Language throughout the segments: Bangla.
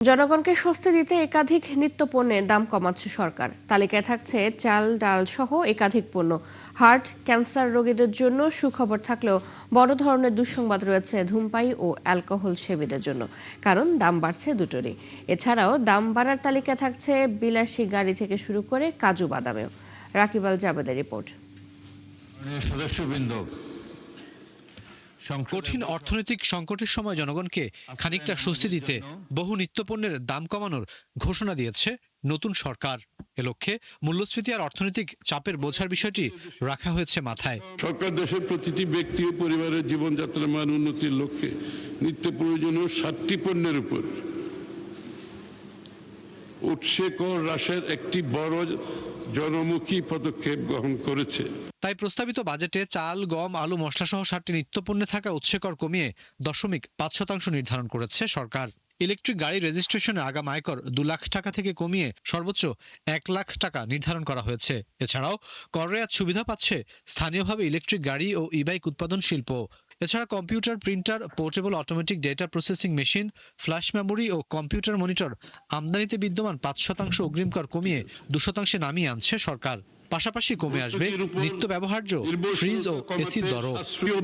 জনগণকে স্বস্তি দিতে একাধিক নিত্যপণ্যের দাম কমাচ্ছে সরকার। তালিকায় থাকছে চাল, ডাল সহ একাধিক পণ্য। হার্ট, ক্যান্সার রোগীদের জন্য সুখবর থাকলেও বড় ধরনের দুঃসংবাদ রয়েছে ধূমপায়ী ও অ্যালকোহল সেবীদের জন্য, কারণ দাম বাড়ছে দুটোরই। এছাড়াও দাম বাড়ার তালিকায় থাকছে বিলাসী গাড়ি থেকে শুরু করে কাজু বাদামেও। রাকিব আল জাবেদের রিপোর্ট। সদস্যবৃন্দ, কঠিন অর্থনৈতিক সংকটের সময় জনগণকে খানিকটা স্বস্তি দিতে বহু নিত্যপণ্যের দাম কমানোর ঘোষণা দিয়েছে নতুন সরকার। এ লক্ষ্যে মূল্যস্ফীতি আর অর্থনৈতিক চাপের বোঝার বিষয়টি রাখা হয়েছে মাথায়। সরকার দেশের প্রতিটি ব্যক্তি ও পরিবারের জীবনযাত্রার মান উন্নতির লক্ষ্যে নিত্য প্রয়োজনীয় 7টি পণ্যের উপর উৎসে কর হ্রাসের একটি বড় জনমুখী পদক্ষেপ গ্রহণ করেছে। তাই প্রস্তাবিত বাজেটে চাল, গম, আলু, মশলা সহ 7টি নিত্যপণ্যে থাকা উৎসে কর কমিয়ে 0.5% নির্ধারণ করেছে সরকার। ইলেকট্রিক গাড়ি রেজিস্ট্রেশনে আগাম আয়কর 2 লাখ টাকা থেকে কমিয়ে সর্বোচ্চ 1 লাখ টাকা নির্ধারণ করা হয়েছে। এছাড়াও কর রেয়াত সুবিধা পাচ্ছে স্থানীয়ভাবে ইলেকট্রিক গাড়ি ও ই-বাইক উৎপাদন শিল্প। এছাড়া computer, printer, portable automatic data processing machine, flash memory ও কম্পিউটার মনিটর আমদানিতে বিদ্যমান 5% অগ্রিম কর কমিয়ে 2% নামিয়ে আনছে সরকার। পাশাপাশি কমে আসবে নিত্য ব্যবহার্য ফ্রিজ ও এসির দরও।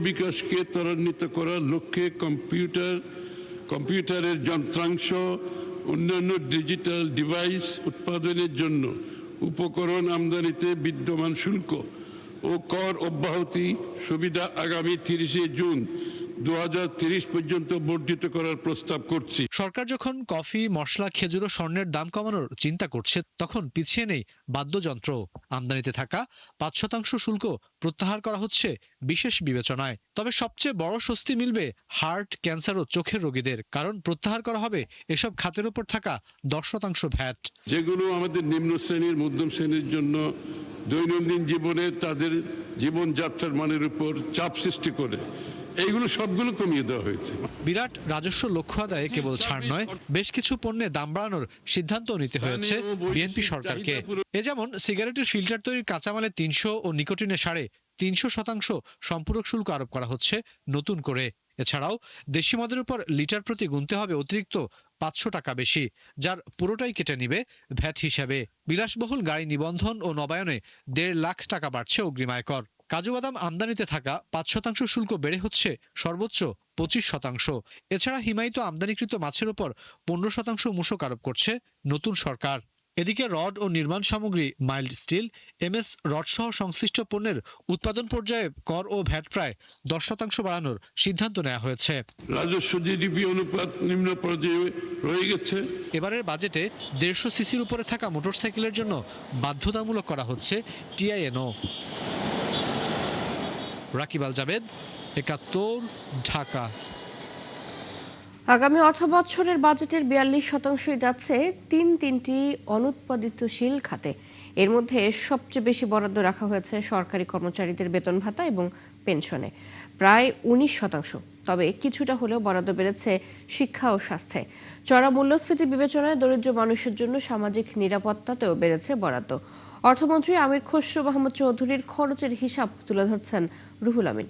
বিকাশকে ত্বরান্বিত করার লক্ষ্যে কম্পিউটারের যন্ত্রাংশ, অন্যান্য ডিজিটাল ডিভাইস উৎপাদনের জন্য উপকরণ আমদানিতে বিদ্যমান শুল্ক ও কর অব্যাহতি সুবিধা আগামী 30 জুন 2030 পর্যন্ত বর্ধিত করার প্রস্তাব করছি। সরকার যখন কফি, মশলা, খেজুর ও স্বর্ণের দাম কমানোর চিন্তা করছে, তখন পিছিয়ে নেই বাদ্যযন্ত্র। আমদানিতে থাকা 5% শুল্ক প্রত্যাহার করা হচ্ছে বিশেষ বিবেচনায়। তবে সবচেয়ে বড় স্বস্তি মিলবে হার্ট, ক্যান্সার ও চোখের রোগীদের, কারণ প্রত্যাহার করা হবে এসব খাতের উপর থাকা 10% ভ্যাট। যেগুলো আমাদের নিম্ন শ্রেণীর, মধ্যম শ্রেণীর জন্য দৈনন্দিন জীবনে তাদের জীবনযাত্রার মানের উপর চাপ সৃষ্টি করে, এইগুলো সবগুলো কমিয়ে দেওয়া হয়েছে। বিরাট রাজস্ব লক্ষ্য আদায়ে কেবল ছাড় নয়, বেশ কিছু পণ্যে দাম বাড়ানোর সিদ্ধান্ত নিতে হয়েছে বিএনপি সরকারকে। এ যেমন সিগারেটের ফিল্টার তৈরির কাঁচামালে 300 ও নিকোটিনে 350% সম্পূরক শুল্ক আরোপ করা হচ্ছে নতুন করে। এছাড়াও দেশি মদের উপর লিটার প্রতি গুনতে হবে অতিরিক্ত 500 টাকা বেশি, যার পুরোটাই কেটে নিবে ভ্যাট হিসাবে। বিলাসবহুল গাড়ি নিবন্ধন ও নবায়নে 1.5 লাখ টাকা বাড়ছে অগ্রিম আয়কর। কাজু বাদাম আমদানিতে থাকা 5% শুল্ক বেড়ে হচ্ছে সর্বোচ্চ 25%। এছাড়া হিমায়িত আমদানিকৃত মাছের উপর 15% মূসক আরোপ করছে নতুন সরকার। এদিকে রড ও নির্মাণ সামগ্রী, মাইল্ড স্টিল, এমএস রড সহ সংশ্লিষ্ট পণ্যের উৎপাদন পর্যায়ে কর ও ভ্যাট প্রায় 10% বাড়ানোর সিদ্ধান্ত নেওয়া হয়েছে। রাজস্ব জিডিপি অনুপাত নিম্ন পর্যায়ে রয়ে গেছে। এবারের বাজেটে 150 সিসির উপরে থাকা মোটরসাইকেলের জন্য বাধ্যতামূলক করা হচ্ছে টিআইএনও। রাকিব আল জাবেদ, 71, ঢাকা। আগামী অর্থ বছরের বাজেটের 42%ই যাচ্ছে তিনটি অনুৎপাদিতশীল খাতে। এর মধ্যে সবচেয়ে বেশি বরাদ্দ রাখা হয়েছে সরকারি কর্মচারীদের বেতন ভাতা এবং পেনশনে, প্রায় 19%। তবে কিছুটা হলেও বরাদ্দ বেড়েছে শিক্ষা ও স্বাস্থ্যে। চড়া মূল্যস্ফীতি বিবেচনায় দরিদ্র মানুষের জন্য সামাজিক নিরাপত্তাতেও বেড়েছে বরাদ্দ। অর্থমন্ত্রী আমির খসরু মাহমুদ চৌধুরীর খরচের হিসাব তুলে ধরছেন রুহুল আমিন।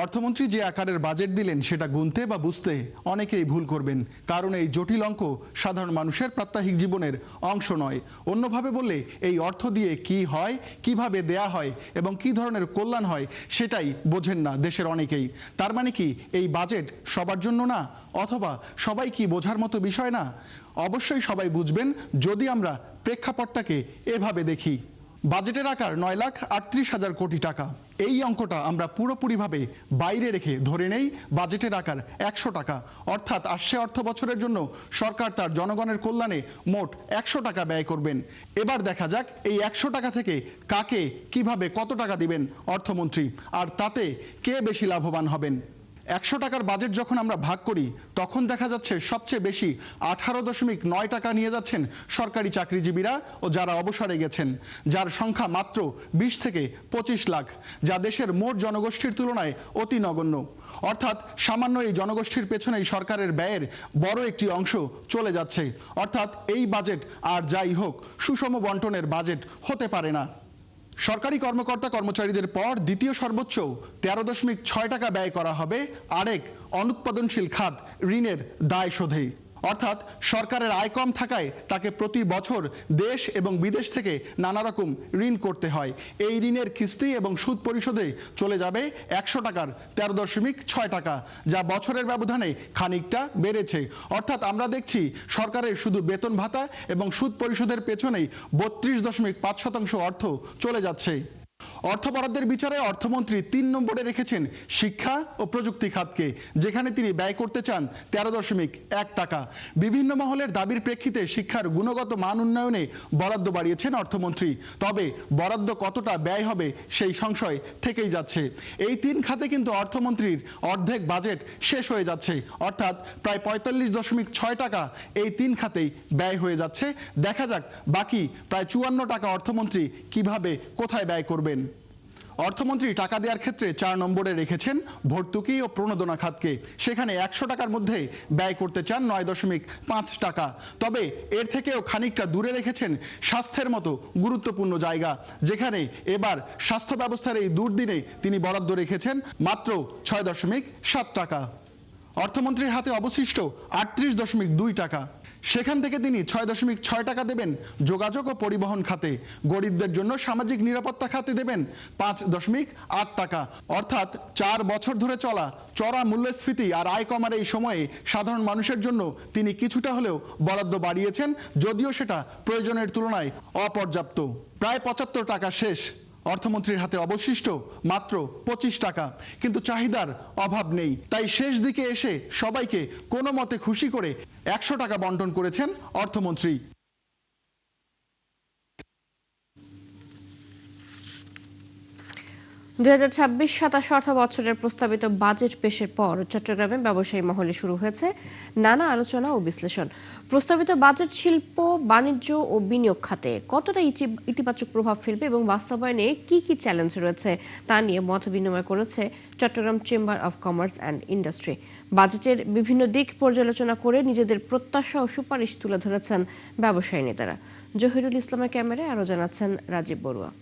অর্থমন্ত্রী যে আকারের বাজেট দিলেন সেটা গুনতে বা বুঝতে অনেকেই ভুল করবেন, কারণ এই জটিল অঙ্ক সাধারণ মানুষের প্রাত্যহিক জীবনের অংশ নয়। অন্যভাবে বললে এই অর্থ দিয়ে কি হয়, কিভাবে দেয়া হয় এবং কি ধরনের কল্যাণ হয় সেটাই বোঝেন না দেশের অনেকেই। তার মানে কি এই বাজেট সবার জন্য না, অথবা সবাই কি বোঝার মতো বিষয় না? অবশ্যই সবাই বুঝবেন যদি আমরা প্রেক্ষাপটটাকে এভাবে দেখি। বাজেটের আকার 9,38,000 কোটি টাকা। এই অঙ্কটা আমরা পুরোপুরিভাবে বাইরে রেখে ধরে নেই বাজেটের আকার 100 টাকা, অর্থাৎ আসছে অর্থ বছরের জন্য সরকার তার জনগণের কল্যাণে মোট 100 টাকা ব্যয় করবেন। এবার দেখা যাক এই 100 টাকা থেকে কাকে, কিভাবে, কত টাকা দিবেন অর্থমন্ত্রী, আর তাতে কে বেশি লাভবান হবেন। 100 টাকার বাজেট যখন আমরা ভাগ করি তখন দেখা যাচ্ছে সবচেয়ে বেশি 18.9 টাকা নিয়ে যাচ্ছেন সরকারি চাকরিজীবীরা ও যারা অবসরে গেছেন, যার সংখ্যা মাত্র 20 থেকে 25 লাখ, যা দেশের মোট জনগোষ্ঠীর তুলনায় অতি নগণ্য। অর্থাৎ সামান্য এই জনগোষ্ঠীর পেছনেই সরকারের ব্যয়ের বড় একটি অংশ চলে যাচ্ছে। অর্থাৎ এই বাজেট আর যাই হোক সুষম বন্টনের বাজেট হতে পারে না। সরকারি কর্মকর্তা কর্মচারীদের পর দ্বিতীয় সর্বোচ্চ 13.6 টাকা ব্যয় করা হবে আরেক অনুৎপাদনশীল খাত ঋণের দায় শোধে। অর্থাৎ সরকারের আয় কম থাকায় তাকে প্রতি বছর দেশ এবং বিদেশ থেকে নানা রকম ঋণ করতে হয়। এই ঋণের কিস্তি এবং সুদ পরিশোধে চলে যাবে 100 টাকার 13.6 টাকা, যা বছরের ব্যবধানে খানিকটা বেড়েছে। অর্থাৎ আমরা দেখছি সরকারের শুধু বেতন ভাতা এবং সুদ পরিশোধের পেছনেই 32.5% অর্থ চলে যাচ্ছে। অর্থ বরাদ্দের বিচারে অর্থমন্ত্রী 3 নম্বরে রেখেছেন শিক্ষা ও প্রযুক্তি খাতকে, যেখানে তিনি ব্যয় করতে চান 13.1 টাকা। বিভিন্ন মহলের দাবির প্রেক্ষিতে শিক্ষার গুণগত মান উন্নয়নে বরাদ্দ বাড়িয়েছেন অর্থমন্ত্রী। তবে বরাদ্দ কতটা ব্যয় হবে সেই সংশয় থেকেই যাচ্ছে। এই 3 খাতে কিন্তু অর্থমন্ত্রীর অর্ধেক বাজেট শেষ হয়ে যাচ্ছে, অর্থাৎ প্রায় 45.6 টাকা এই 3 খাতেই ব্যয় হয়ে যাচ্ছে। দেখা যাক বাকি প্রায় 54 টাকা অর্থমন্ত্রী কিভাবে কোথায় ব্যয় করবেন। অর্থমন্ত্রী টাকা দেওয়ার ক্ষেত্রে 4 নম্বরে রেখেছেন ভর্তুকি ও প্রণোদনা খাতকে, সেখানে 100 টাকার মধ্যে ব্যয় করতে চান 9.5 টাকা। তবে এর থেকেও খানিকটা দূরে রেখেছেন স্বাস্থ্যের মতো গুরুত্বপূর্ণ জায়গা, যেখানে এবার স্বাস্থ্য ব্যবস্থার এই দুর্দিনে তিনি বরাদ্দ রেখেছেন মাত্র 6.7 টাকা। অর্থমন্ত্রীর হাতে অবশিষ্ট 38.2 টাকা। সেখান থেকে তিনি 6.6 টাকা দেবেন যোগাযোগ ও পরিবহন খাতে। গরিবদের জন্য সামাজিক নিরাপত্তা খাতে দেবেন 5.8 টাকা। অর্থাৎ 4 বছর ধরে চলা চড়া মূল্যস্ফীতি আর আয় কমার এই সময়ে সাধারণ মানুষের জন্য তিনি কিছুটা হলেও বরাদ্দ বাড়িয়েছেন, যদিও সেটা প্রয়োজনের তুলনায় অপর্যাপ্ত। প্রায় 75 টাকা শেষ। অর্থমন্ত্রীর হাতে অবশিষ্ট মাত্র 25 টাকা, কিন্তু চাহিদার অভাব নেই। তাই শেষ দিকে এসে সবাইকে কোনো মতে খুশি করে 100 টাকা বন্টন করেছেন অর্থমন্ত্রী। 2026-27 অর্থ বছরের প্রস্তাবিত বাজেট পেশের পর চট্টগ্রামে ব্যবসায়ী মহলে শুরু হয়েছে নানা আলোচনা ও বিশ্লেষণ। প্রস্তাবিত বাজেট শিল্প, বাণিজ্য ও বিনিয়োগ খাতে কতটা ইতিবাচক প্রভাব ফেলবে এবং বাস্তবায়নে কি কি চ্যালেঞ্জ রয়েছে তা নিয়ে মত বিনিময় করেছে Chattogram chamber of commerce and industry. বাজেটের বিভিন্ন দিক পর্যালোচনা করে নিজেদের প্রত্যাশা ও সুপারিশ তুলে ধরেছেন ব্যবসায়ী নেতারা। জহিরুল ইসলামের ক্যামেরায় আরও জানাচ্ছেন রাজীব বড়ুয়া।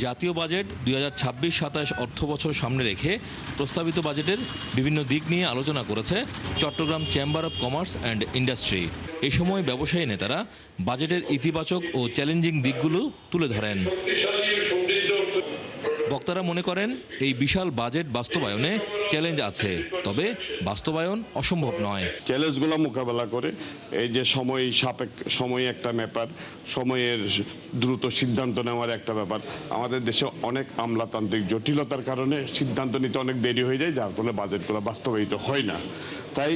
জাতীয় বাজেট 2026-27 অর্থ বছর সামনে রেখে প্রস্তাবিত বাজেটের বিভিন্ন দিক নিয়ে আলোচনা করেছে Chattogram chamber of commerce and industry. এই সময় ব্যবসায়ী নেতারা বাজেটের ইতিবাচক ও চ্যালেঞ্জিং দিকগুলো তুলে ধরেন। বক্তারা মনে করেন এই বিশাল বাজেট বাস্তবায়নে চ্যালেঞ্জ আছে, তবে বাস্তবায়ন অসম্ভব নয়। চ্যালেঞ্জগুলো মোকাবেলা করে এই যে সময় একটা ব্যাপার, সময়ের দ্রুত সিদ্ধান্ত নেওয়ার একটা ব্যাপার। আমাদের দেশে অনেক আমলাতান্ত্রিক জটিলতার কারণে সিদ্ধান্ত নিতে অনেক দেরি হয়ে যায়, যার ফলে বাজেটগুলো বাস্তবায়িত হয় না। তাই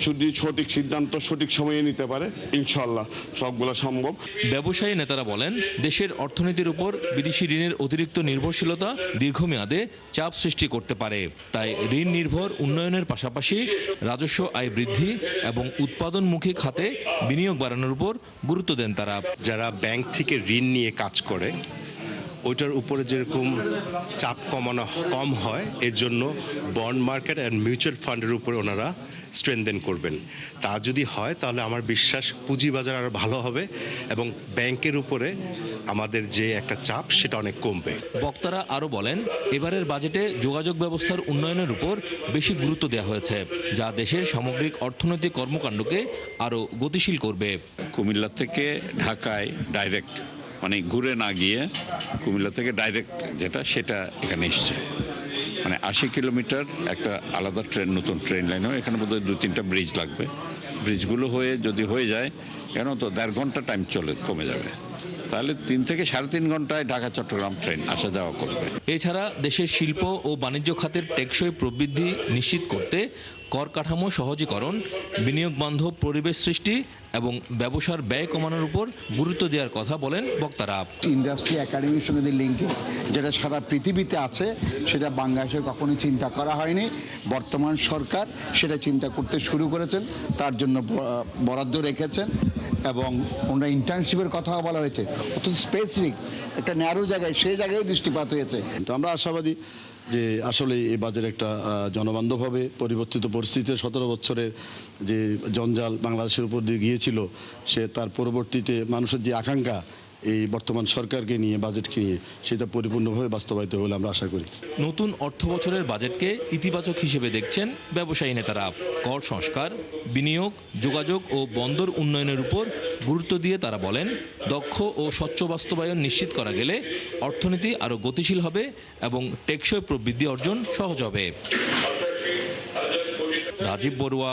যদি সঠিক সিদ্ধান্ত সঠিক সময়ে নিতে পারে, ইনশাল্লাহ সবগুলো সম্ভব। ব্যবসায়ী নেতারা বলেন, দেশের অর্থনীতির উপর বিদেশি ঋণের অতিরিক্ত নির্ভরশীলতা দীর্ঘমেয়াদে চাপ সৃষ্টি করতে পারে। তাই ঋণ নির্ভর উন্নয়নের পাশাপাশি রাজস্ব আয় বৃদ্ধি এবং উৎপাদনমুখী খাতে বিনিয়োগ বাড়ানোর উপর গুরুত্ব দেন তারা। যারা ব্যাংক থেকে ঋণ নিয়ে কাজ করে ওইটার উপরে যেরকম চাপ কম হয়, এর জন্য বন্ড মার্কেট অ্যান্ড মিউচুয়াল ফান্ডের উপরে ওনারা স্ট্রেনথেন করবেন। তা যদি হয় তাহলে আমার বিশ্বাস পুঁজিবাজার আরও ভালো হবে এবং ব্যাংকের উপরে আমাদের যে একটা চাপ সেটা অনেক কমবে। বক্তারা আরও বলেন, এবারের বাজেটে যোগাযোগ ব্যবস্থার উন্নয়নের উপর বেশি গুরুত্ব দেওয়া হয়েছে, যা দেশের সামগ্রিক অর্থনৈতিক কর্মকাণ্ডকে আরও গতিশীল করবে। কুমিল্লা থেকে ঢাকায় ডাইরেক্ট, মানে ঘুরে না গিয়ে কুমিল্লা থেকে ডাইরেক্ট সেটা এখানে এসছে। মানে 80 কিলোমিটার একটা আলাদা নতুন ট্রেন লাইন হয়। এখানে বোধহয় 2-3টা ব্রিজ লাগবে। ব্রিজগুলো যদি হয়ে যায়, কেন তো 1.5 ঘন্টা টাইম কমে যাবে। তাহলে 3 থেকে 3.5 ঘন্টায় ঢাকা চট্টগ্রাম ট্রেন আসা যাওয়া করবে। এছাড়া দেশের শিল্প ও বাণিজ্য খাতের টেকসই প্রবৃদ্ধি নিশ্চিত করতে কর কাঠামো সহজীকরণ, বিনিয়োগ বান্ধব পরিবেশ সৃষ্টি এবং ব্যবসার ব্যয় কমানোর উপর গুরুত্ব দেওয়ার কথা বলেন বক্তারা। ইন্ডাস্ট্রি একাডেমির সঙ্গে যে লিঙ্কে যেটা সারা পৃথিবীতে আছে, সেটা বাংলাদেশে কখনোই চিন্তা করা হয়নি। বর্তমান সরকার সেটা চিন্তা করতে শুরু করেছেন, তার জন্য বরাদ্দ রেখেছেন এবং ওনারা ইন্টার্নশিপের কথাও বলা হয়েছে। অত স্পেসিফিক একটা ন্যারো জায়গায়, সেই জায়গায় দৃষ্টিপাত হয়েছে। কিন্তু আমরা আশাবাদী যে আসলে এই বাজেট একটা জনবান্ধব হবে। পরিবর্তিত পরিস্থিতিতে 17 বছরের যে জঞ্জাল বাংলাদেশের উপর দিয়ে গিয়েছিল, সে তার পরবর্তীতে মানুষের যে আকাঙ্ক্ষা এই বর্তমান সরকারকে নিয়ে, বাজেটকে নিয়ে, সেটা পরিপূর্ণভাবে বাস্তবায়িত বলে আমরা আশা করি। নতুন অর্থ বছরের বাজেটকে ইতিবাচক হিসেবে দেখছেন ব্যবসায়ী নেতারা। কর সংস্কার, বিনিয়োগ, যোগাযোগ ও বন্দর উন্নয়নের উপর গুরুত্ব দিয়ে তারা বলেন, দক্ষ ও স্বচ্ছ বাস্তবায়ন নিশ্চিত করা গেলে অর্থনীতি আরও গতিশীল হবে এবং টেকসই প্রবৃদ্ধি অর্জন সহজ হবে। রাজীব বড়ুয়া,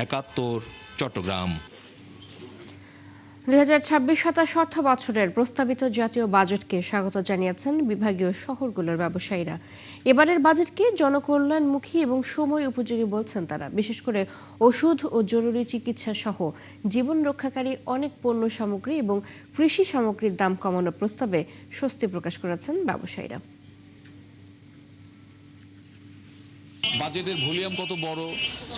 ৭১, চট্টগ্রাম। ২০২৬-২৭ অর্থ বছরের প্রস্তাবিত জাতীয় বাজেটকে স্বাগত জানিয়েছেন বিভাগীয় শহরগুলোর ব্যবসায়ীরা। এবারের বাজেটকে জনকল্যাণমুখী এবং সময় উপযোগী বলছেন তারা। বিশেষ করে ওষুধ ও জরুরি চিকিৎসা সহ জীবন রক্ষাকারী অনেক পণ্য সামগ্রী এবং কৃষি সামগ্রীর দাম কমানোর প্রস্তাবে স্বস্তি প্রকাশ করেছেন ব্যবসায়ীরা। বাজেটের ভলিউম কত বড়,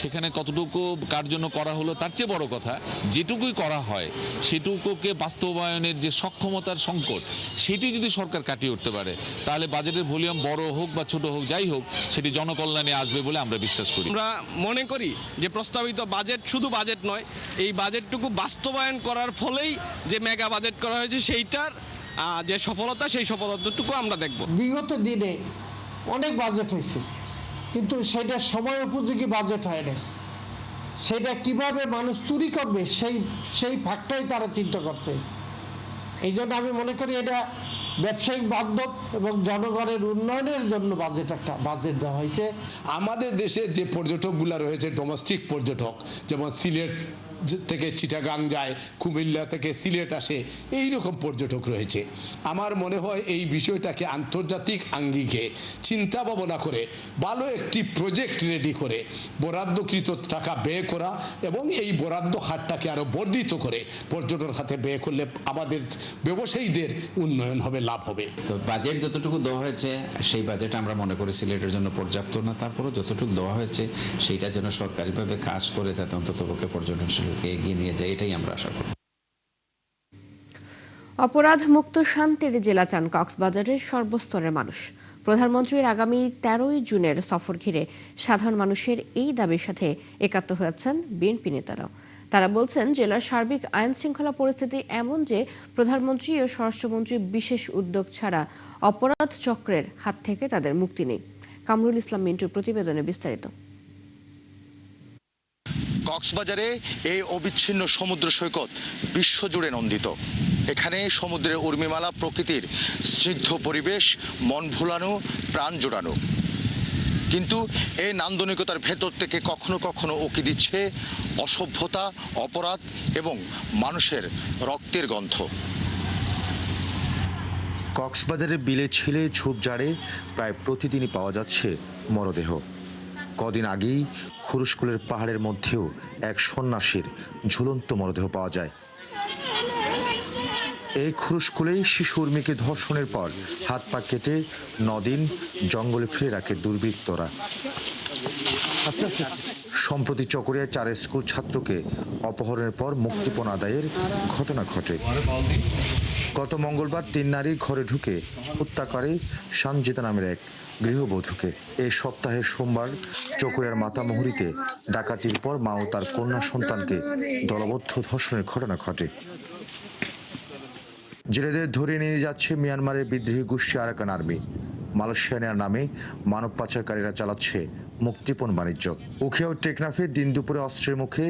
সেখানে কতটুকু কার জন্য করা হলো, তার চেয়ে বড় কথা যেটুকুই করা হয় সেটুকুকে বাস্তবায়নের যে সক্ষমতার সংকট, সেটি যদি সরকার কাটিয়ে উঠতে পারে, তাহলে বাজেটের ভলিউম বড় হোক বা ছোট হোক, যাই হোক, সেটি জনকল্যাণে আসবে বলে আমরা বিশ্বাস করি। আমরা মনে করি যে প্রস্তাবিত বাজেট শুধু বাজেট নয়, এই বাজেটটুকু বাস্তবায়ন করার ফলেই যে মেগা বাজেট করা হয়েছে সেইটার যে সফলতা, সেই সফলতাটুকু আমরা দেখব। বিগত দিনে অনেক বাজেট হয়েছে, কিন্তু সেটা সময় উপযোগী বাজেট হয় না। সেটা কিভাবে মানুষ চুরি করবে সেই ফাঁকটাই তারা চিন্তা করছে। এই জন্য আমি মনে করি এটা ব্যবসায়িক বান্ধব এবং জনগণের উন্নয়নের জন্য বাজেট দেওয়া হয়েছে। আমাদের দেশে যে পর্যটকগুলো রয়েছে, ডোমেস্টিক পর্যটক, যেমন সিলেট থেকে চিটাগাং যায়, কুমিল্লা থেকে সিলেট আসে, এই রকম পর্যটক রয়েছে। আমার মনে হয় এই বিষয়টাকে আন্তর্জাতিক আঙ্গিকে চিন্তা ভাবনা করে ভালো একটি প্রজেক্ট রেডি করে বরাদ্দকৃত টাকা ব্যয় করা এবং এই বরাদ্দ হারটাকে আরও বর্ধিত করে পর্যটন খাতে ব্যয় করলে আমাদের ব্যবসায়ীদের উন্নয়ন হবে, লাভ হবে। তো বাজেট যতটুকু দেওয়া হয়েছে সেই বাজেট আমরা মনে করি সিলেটের জন্য পর্যাপ্ত না। তারপরেও যতটুকু দেওয়া হয়েছে সেইটা যেন সরকারিভাবে কাজ করে যাতে অন্ততপক্ষে পর্যটন শিল্পকে এগিয়ে নিয়ে যায়, এটাই আমরা আশা করি। অপরাধ মুক্ত শান্তির জেলা চান কক্সবাজারের সর্বস্তরের মানুষ। প্রধানমন্ত্রীর আগামী 13 জুনের সফর ঘিরে সাধারণ মানুষের এই দাবির সাথে একাত্ম হয়েছেন বিএনপি নেতারাও। তারা বলছেন, জেলার সার্বিক আইন শৃঙ্খলা পরিস্থিতি এমন যে প্রধানমন্ত্রী ও স্বরাষ্ট্রমন্ত্রীর বিশেষ উদ্যোগ ছাড়া অপরাধ চক্রের হাত থেকে তাদের মুক্তি নেই। কামরুল ইসলাম মিন্টুর প্রতিবেদনে বিস্তারিত। কক্সবাজারে এই অবিচ্ছিন্ন সমুদ্র সৈকত বিশ্বজুড়ে নন্দিত। এখানে সমুদ্রের উর্মিমালা, প্রকৃতির স্নিগ্ধ পরিবেশ, মন ভোলানো, প্রাণ জোড়ানো। কিন্তু এই নান্দনিকতার ভেতর থেকে কখনো কখনো উকি দিচ্ছে অসভ্যতা, অপরাধ এবং মানুষের রক্তের গন্ধ। কক্সবাজারের বিলে ছিলে ঝোপঝাড়ে প্রায় প্রতিদিনই পাওয়া যাচ্ছে মরদেহ। কদিন আগেই খুরুশকুলের পাহাড়ের মধ্যেও এক সন্ন্যাসীর ঝুলন্ত মরদেহ পাওয়া যায়। এই খুরুশকুলেই শিশু উর্মিকে ধর্ষণের পর হাত পা কেটে 9 দিন জঙ্গলে ফেলে রাখে দুর্বৃত্তরা। সম্প্রতি চকরিয়ায় 4 স্কুল ছাত্রকে অপহরণের পর মুক্তিপণ আদায়ের ঘটনা ঘটে। গত মঙ্গলবার 3 নারী ঘরে ঢুকে হত্যা করে সানজিতা নামের এক গৃহবধূকে। এই সপ্তাহের সোমবার চকরিয়ার মাতামুহুরীতে ডাকাতির পর মা ও তার কন্যা সন্তানকে দলবদ্ধ ধর্ষণের ঘটনা ঘটে। জেলেদের ধরে নিয়ে যাচ্ছে মিয়ানমারের বিদ্রোহী গোষ্ঠী আরাকান আর্মি। মালয়েশিয়ার নামে মানব পাচারকারীরা চালাচ্ছে মুক্তিপণ বাণিজ্য। উখিয়া ও টেকনাফে দিন দুপুরে অস্ত্রের মুখে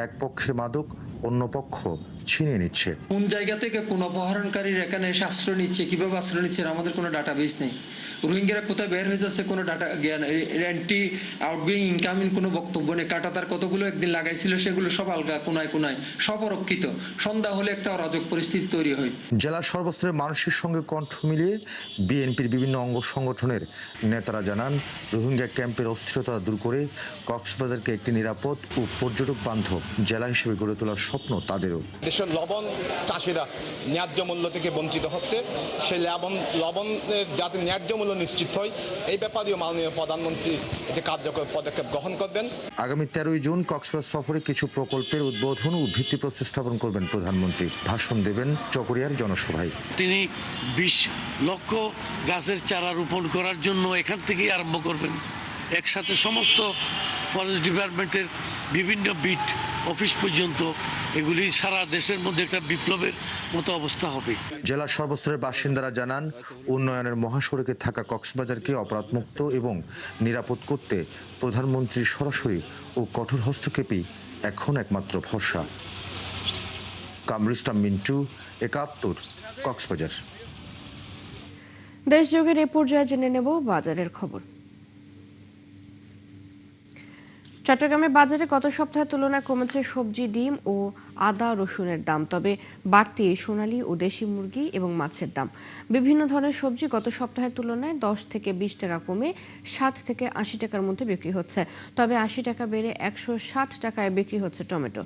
এক পক্ষের মাদক অন্য পক্ষ ছিনিয়ে নিচ্ছে। কোন জায়গা থেকে কোন অপহরণকারীর এখানে এসে আশ্রয় নিচ্ছে, কিভাবে আশ্রয় নিচ্ছে, আমাদের কোনো ডাটাবেস নেই। রোহিঙ্গারা কোথায় বের হয়ে যাচ্ছে কোনো ডাটা জ্ঞান, এন্ট্রি আউটগোয়িং ইনকামিং কোনো বক্তব্য নেই। কাটাতার কতগুলো একদিন লাগাইছিল সেগুলো সব আলগা, কোনায় কোনায় সব অরক্ষিত। সন্ধ্যা হলে একটা অরাজক পরিস্থিতি তৈরি হয়। জেলার সর্বস্তরের মানুষের সঙ্গে কণ্ঠ মিলিয়ে বিএনপির বিভিন্ন অঙ্গ সংগঠনের নেতারা জানান, রোহিঙ্গা ক্যাম্পের অস্থিরতা দূর করে কক্সবাজারকে একটি নিরাপদ ও পর্যটক বান্ধব জেলা হিসেবে গড়ে তোলার স্বপ্ন তাদেরও। দেশের লবণ চাষিরা ন্যায্য মূল্য থেকে বঞ্চিত হচ্ছে, সেই লবণ যাতে ন্যায্য মূল্য নিশ্চিত হয় এই ব্যাপারেও মাননীয় প্রধানমন্ত্রী যে কার্যকর পদক্ষেপ গ্রহণ করবেন। আগামী 13 জুন কক্সবাজার সফরে কিছু প্রকল্পের উদ্বোধন ও ভিত্তিপ্রস্তর স্থাপন করবেন প্রধানমন্ত্রী। ভাষণ দেবেন চকরিয়ার জনসভায়। তিনি 20 লক্ষ গাছের চারা রোপণ করার জন্য এখান থেকেই আরম্ভ করবেন। একসাথে সমস্ত ফরেস্ট ডিপার্টমেন্টের বিভিন্ন বিট অফিস পর্যন্ত এগুলি সারা দেশের মধ্যে একটা বিপ্লবের মতো অবস্থা হবে। জেলার সর্বস্তরের বাসিন্দারা জানান, উন্নয়নের মহাসড়কে থাকা কক্সবাজারকে অপরাধমুক্ত এবং নিরাপদ করতে প্রধানমন্ত্রীর সরাসরি ও কঠোর হস্তক্ষেপই এখন একমাত্র ভরসা। কামরুল ইসলাম মিন্টু, ৭১, কক্সবাজার। দেশযোগের এ পর্যায়ে জেনে নেব বাজারের খবর। চট্টগ্রামের বাজারে গত সপ্তাহের তুলনায় কমেছে সবজি, ডিম ও আদা রসুনের দাম, তবে বাড়তি সোনালী ও দেশি মুরগি এবং মাছের দাম। বিভিন্ন ধরনের সবজি গত সপ্তাহের তুলনায় 10 থেকে 20 টাকা কমে 60 থেকে 80 টাকার মধ্যে বিক্রি হচ্ছে, তবে 80 টাকা বেড়ে 160 টাকায় বিক্রি হচ্ছে টমেটো।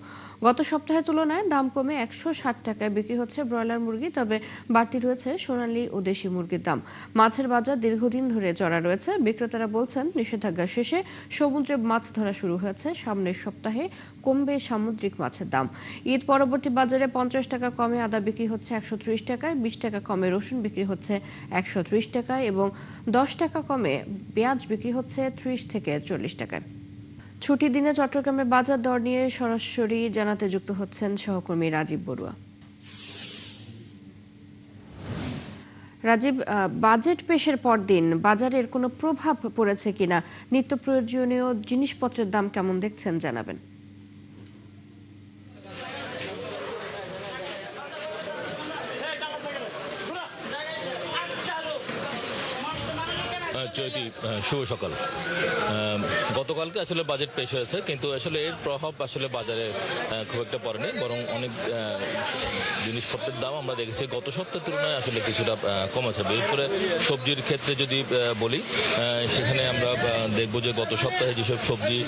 গত সপ্তাহের তুলনায় দাম কমে 160 টাকায় বিক্রি হচ্ছে ব্রয়লার মুরগি, তবে বাড়তি রয়েছে সোনালী ও দেশি মুরগির দাম। মাছের বাজার দীর্ঘদিন ধরে চড়া রয়েছে। বিক্রেতারা বলছেন, নিষেধাজ্ঞা শেষে সমুদ্রে মাছ ধরা শুরু হয়েছে, সামনের সপ্তাহে কমবে সামুদ্রিক মাছের দাম। ঈদ পরবর্তী বাজারে 50 টাকা কমে আদা বিক্রি হচ্ছে 130 টাকায়, 20 টাকা কমে রসুন বিক্রি হচ্ছে 130 টাকায় এবং 10 টাকা কমে পেঁয়াজ বিক্রি হচ্ছে 30 থেকে 40 টাকায়। ছুটির দিনে চট্টগ্রামের বাজার দর নিয়ে সরাসরি জানাতে যুক্ত হচ্ছেন সহকর্মী রাজীব বড়ুয়া। রাজীব, বাজেট পেশের পরদিন বাজারের কোনো প্রভাব পড়েছে কিনা, নিত্য প্রয়োজনীয় জিনিসপত্রের দাম কেমন দেখছেন জানাবেন। চৈতি, শুভ সকাল। গতকালকে আসলে বাজেট পেশ হয়েছে, কিন্তু আসলে এর প্রভাব আসলে বাজারে খুব একটা পড়েনি, বরং অনেক জিনিসপত্রের দাম আমরা দেখেছি গত সপ্তাহের তুলনায় আসলে কিছুটা কমেছে। বিশেষ করে সবজির ক্ষেত্রে যদি বলি, সেখানে আমরা দেখব যে গত সপ্তাহে যেসব সবজি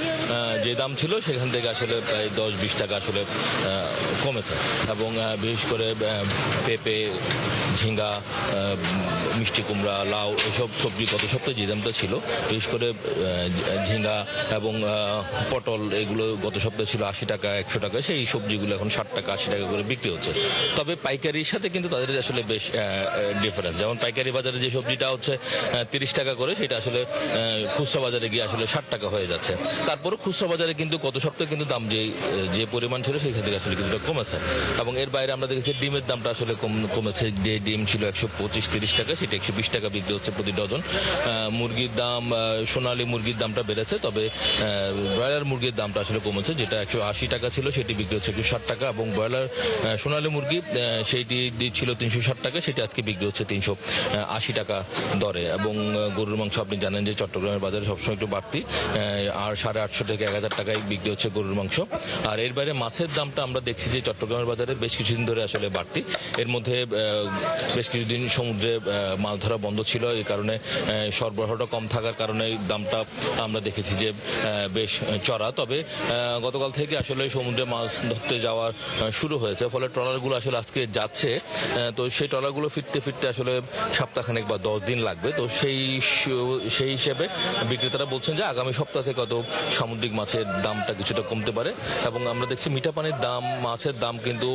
যে দাম ছিল সেখান থেকে আসলে প্রায় 10-20 টাকা আসলে কমেছে, এবং বিশেষ করে পেঁপে, ঝিঙ্গা, মিষ্টি কুমড়া, লাউ এসব সবজি গত সপ্তাহে যে দামটা ছিল, বিশেষ করে ঝিঙ্গা এবং পটল, এগুলো গত সপ্তাহে ছিল 80 টাকা 100 টাকা, সেই সবজিগুলো এখন 60 টাকা 80 টাকা করে বিক্রি হচ্ছে। তবে পাইকারির সাথে কিন্তু তাদের আসলে বেশ ডিফারেন্স। যেমন পাইকারি বাজারে যে সবজিটা হচ্ছে 30 টাকা করে, সেটা আসলে খুচরা বাজারে গিয়ে আসলে 60 টাকা হয়ে যাচ্ছে। তারপরও খুচরা বাজারে কিন্তু গত সপ্তাহে কিন্তু দাম যে পরিমাণ ছিল সেখান থেকে আসলে কিছুটা কমেছে। এবং এর বাইরে আমরা দেখেছি ডিমের দামটা আসলে কমেছে। যে ডিম ছিল 125-30 টাকা, সেটা 120 টাকা বিক্রি হচ্ছে প্রতি ডজন। মুরগির দাম, সোনালী মুরগির দামটা বেড়েছে, তবে ব্রয়লার মুরগির দামটা আসলে কমেছে। যেটা 180 টাকা ছিল সেটি বিক্রি হচ্ছে 160 টাকা, এবং ব্রয়লার সোনালী মুরগি সেইটি ছিল 360 টাকা, সেটি আজকে বিক্রি হচ্ছে 380 টাকা দরে। এবং গরুর মাংস আপনি জানেন যে চট্টগ্রামের বাজারে সবসময় একটু বাড়তি, আর 850 থেকে 1000 টাকায় বিক্রি হচ্ছে গরুর মাংস। আর এর বাইরে মাছের দামটা আমরা দেখছি যে চট্টগ্রামের বাজারে বেশ কিছুদিন ধরে আসলে বাড়তি। এর মধ্যে বেশ কিছুদিন সমুদ্রে মাছ ধরা বন্ধ ছিল, এই কারণে সরবরাহটা কম থাকার কারণে দামটা আমরা দেখেছি যে বেশ চড়া। তবে গতকাল থেকে আসলে সমুদ্রে মাছ ধরতে যাওয়া শুরু হয়েছে, ফলে ট্রলারগুলো আসলে আজকে যাচ্ছে। তো সেই ট্রলারগুলো ফিরতে আসলে সপ্তাহখানেক বা 10 দিন লাগবে। তো সেই হিসেবে বিক্রেতারা বলছেন যে আগামী সপ্তাহ থেকে হয়তো সামুদ্রিক মাছের দামটা কিছুটা কমতে পারে। এবং আমরা দেখছি মিঠা পানির দাম, মাছের দাম কিন্তু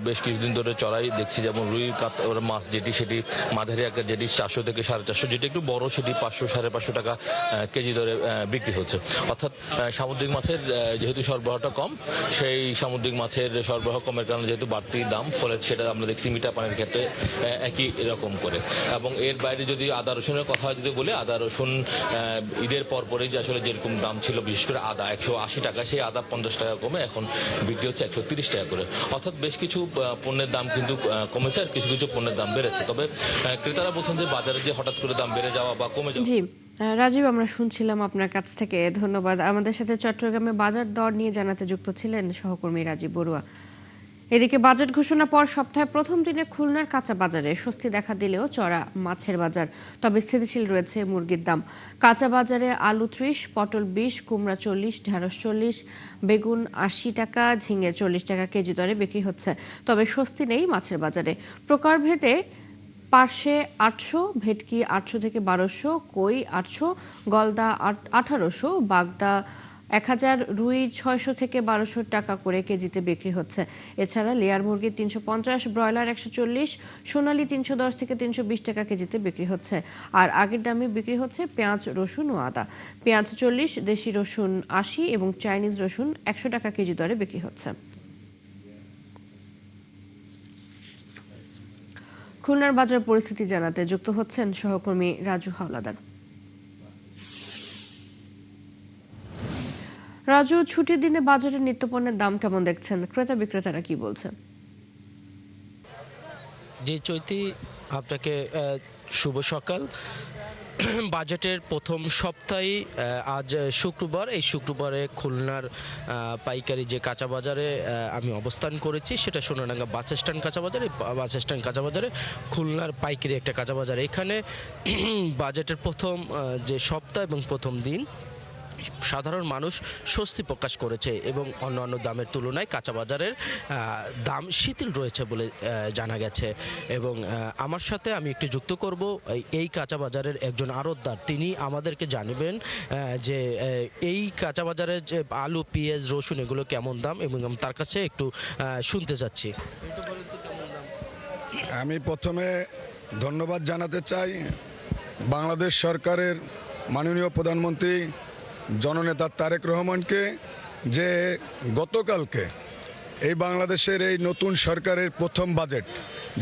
বেশ কিছুদিন ধরে চড়াই দেখছি। যেমন রুই মাছ সেটি মাঝারি আকার যেটি 400 থেকে 450, যেটি একটু বড় সেটি 500-550 টাকা কেজি দরে বিক্রি হচ্ছে। অর্থাৎ সামুদ্রিক মাছের যেহেতু সরবরাহটা কম, সেই সামুদ্রিক মাছের সরবরাহ কমের কারণে যেহেতু বাড়তি দাম, ফলে সেটা আমরা দেখছি মিঠা পানির ক্ষেত্রে একই রকম করে। এবং এর বাইরে যদি আদা রসুনের কথা যদি বলি, আদা রসুন ঈদের পরপরই যে আসলে যেরকম দাম ছিল, বিশেষ করে আদা 180 টাকা, সেই আদা 50 টাকা কমে এখন বিক্রি হচ্ছে 130 টাকা করে। অর্থাৎ বেশ কিছু পণ্যের দাম কিন্তু কমেছে, আর কিছু কিছু পণ্যের দাম বেড়েছে। তবে ক্রেতারা বলছেন যে বাজারে যে হঠাৎ করে দাম বেড়ে যাওয়া বা কমে যাওয়া। জি রাজীব, আমরা শুনছিলাম আপনার কাছ থেকে, ধন্যবাদ। আমাদের সাথে চট্টগ্রামে বাজার দর নিয়ে জানাতে যুক্ত ছিলেন সহকর্মী রাজীব বড়ুয়া। এদিকে বাজেট ঘোষণার পর সপ্তাহের প্রথম দিনে খুলনার কাঁচা বাজারে স্বস্তি দেখা দিলেও চড়া মাছের বাজার, তবে স্থিতিশীল রয়েছে মুরগির দাম। কাঁচা বাজারে আলু 30, পটল 20, কুমড়া 40, ঢেঁড়স 40, বেগুন 80 টাকা, ঝিঙে 40 টাকা কেজি দরে বিক্রি হচ্ছে। তবে স্বস্তি নেই মাছের বাজারে। প্রকারভেদে পার্শে 800, ভেটকি 800 থেকে 1200, কই 800, গলদা 1800, বাগদা 1000, রুই 600 থেকে 1200 টাকা করে কেজিতে বিক্রি হচ্ছে। এছাড়া লেয়ার মুরগি 350, ব্রয়লার 140, সোনালী 310 থেকে 320 টাকা কেজিতে বিক্রি হচ্ছে। আর আগের দামে বিক্রি হচ্ছে পেঁয়াজ, রসুন ও আদা। পেঁয়াজ 40, দেশি রসুন 80 এবং চাইনিজ রসুন 100 টাকা কেজি দরে বিক্রি হচ্ছে। খুলনার বাজার পরিস্থিতি জানাতে যুক্ত হচ্ছেন সহকর্মী রাজু হাওলাদার। রাজু, ছুটির দিনে বাজারে নিত্যপণ্যের দাম কেমন দেখছেন? ক্রেতা বিক্রেতারা কি বলছে? যে চৈতি, আপনাকে শুভ সকাল। বাজেটের প্রথম সপ্তাহে আজ শুক্রবার, এই শুক্রবারে খুলনার পাইকারি যে কাঁচা বাজারে আমি অবস্থান করেছি সেটা সোনাডাঙ্গা বাস স্ট্যান্ড কাঁচা বাজারে। বাস স্ট্যান্ড কাঁচা বাজারে খুলনার পাইকারি একটা কাঁচা বাজার। এখানে বাজেটের প্রথম যে সপ্তাহ এবং প্রথম দিন সাধারণ মানুষ স্বস্তি প্রকাশ করেছে এবং অন্যান্য দামের তুলনায় কাঁচা বাজারের দাম শিথিল রয়েছে বলে জানা গেছে। এবং আমার সাথে আমি একটু যুক্ত করব এই কাঁচা বাজারের একজন আড়তদার, তিনি আমাদেরকে জানাবেন যে এই কাঁচা বাজারের যে আলু, পেঁয়াজ, রসুন এগুলো কেমন দাম, এবং আমি তার কাছে একটু শুনতে চাচ্ছি। আমি প্রথমে ধন্যবাদ জানাতে চাই বাংলাদেশ সরকারের মাননীয় প্রধানমন্ত্রী জননেতা তারেক রহমানকে, যে গতকালকে এই বাংলাদেশের এই নতুন সরকারের প্রথম বাজেট,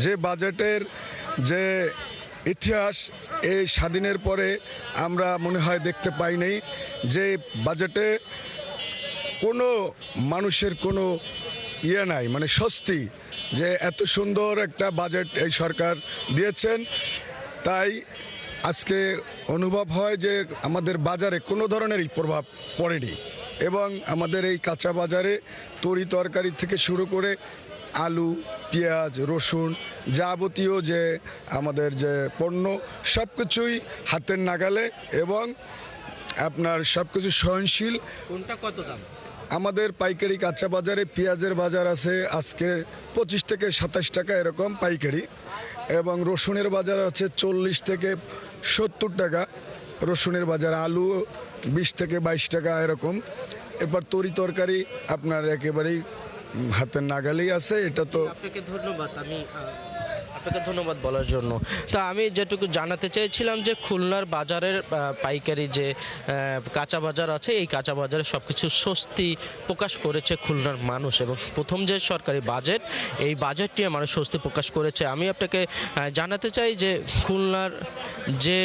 যে বাজেটের যে ইতিহাস এই স্বাধীনের পরে আমরা মনে হয় দেখতে পাইনি, যে বাজেটে কোনো মানুষের কোনো নাই, মানে স্বস্তি, যে এত সুন্দর একটা বাজেট এই সরকার দিয়েছেন। তাই আজকে অনুভব হয় যে আমাদের বাজারে কোনো ধরনেরই প্রভাব পড়েনি, এবং আমাদের এই কাঁচা বাজারে তরি তরকারি থেকে শুরু করে আলু, পেঁয়াজ, রসুন, যাবতীয় যে আমাদের যে পণ্য সব কিছুই হাতের নাগালে এবং আপনার সব কিছু সহনশীল। কোনটা কত দাম? আমাদের পাইকারি কাঁচা বাজারে পেঁয়াজের বাজার আছে আজকে 25 থেকে 27 টাকা এরকম পাইকারি, এবং রসুনের বাজার আছে 40 থেকে 70 টাকা রসুনের বাজার, আলু 20 থেকে 22 টাকা এরকম। এরপর তরি তরকারি আপনার একেবারেই হাতের নাগালেই আছে। এটা তো আপনাকে ধন্যবাদ, আপনাকে ধন্যবাদ বলার জন্য। তা আমি যেটুকু জানাতে চেয়েছিলাম যে খুলনার বাজারের পাইকারি যে কাঁচা বাজার আছে, এই কাঁচা বাজারে সব কিছু স্বস্তি প্রকাশ করেছে খুলনার মানুষ, এবং প্রথম যে সরকারি বাজেট, এই বাজেট নিয়ে মানুষ স্বস্তি প্রকাশ করেছে। আমি আপনাকে জানাতে চাই যে খুলনার যে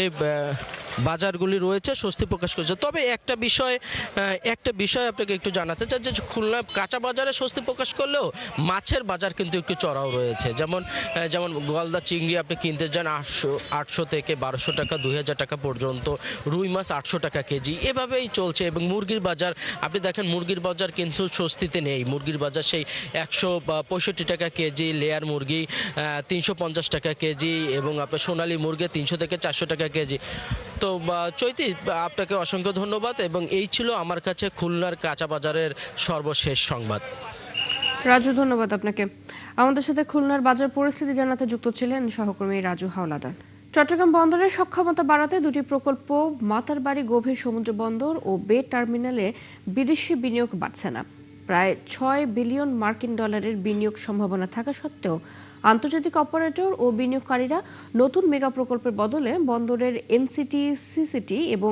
বাজারগুলি রয়েছে স্বস্তি প্রকাশ করেছে। তবে একটা বিষয় আপনাকে একটু জানাতে চাই যে খুলনা কাঁচা বাজারে স্বস্তি প্রকাশ করলেও মাছের বাজার কিন্তু একটু চড়াও রয়েছে। যেমন গলদা চিংড়ি আপনি কিনতে যান 800 থেকে 1200 টাকা, 2000 টাকা পর্যন্ত, রুই মাছ 800 টাকা কেজি, এভাবেই চলছে। এবং মুরগির বাজার আপনি দেখেন, মুরগির বাজার কিন্তু স্বস্তিতে নেই। মুরগির বাজার সেই 165 টাকা কেজি, লেয়ার মুরগি 350 টাকা কেজি, এবং আপনার সোনালী মুরগি 300 থেকে 400 টাকা কেজি। তো চৈতি, আপনাকে অসংখ্য ধন্যবাদ, এবং এই ছিল আমার কাছে খুলনার কাঁচা বাজারের সর্বশেষ সংবাদ। রাজু, ধন্যবাদ আপনাকে। আমাদের সাথে খুলনার বাজার পরিস্থিতি জানাতে যুক্ত ছিলেন সহকর্মী রাজু হাওলাদার। চট্টগ্রাম বন্দরের সক্ষমতা বাড়াতে দুটি প্রকল্প, মাতারবাড়ি গভীর সমুদ্র বন্দর ও বে টার্মিনালে বিদেশি বিনিয়োগ বাড়ছে না। প্রায় 6 বিলিয়ন মার্কিন ডলারের বিনিয়োগ সম্ভাবনা থাকা সত্ত্বেও আন্তর্জাতিক অপারেটর ও বিনিয়োগকারীরা নতুন মেগা প্রকল্পের বদলে বন্দরের এনসিটি, সিসিটি এবং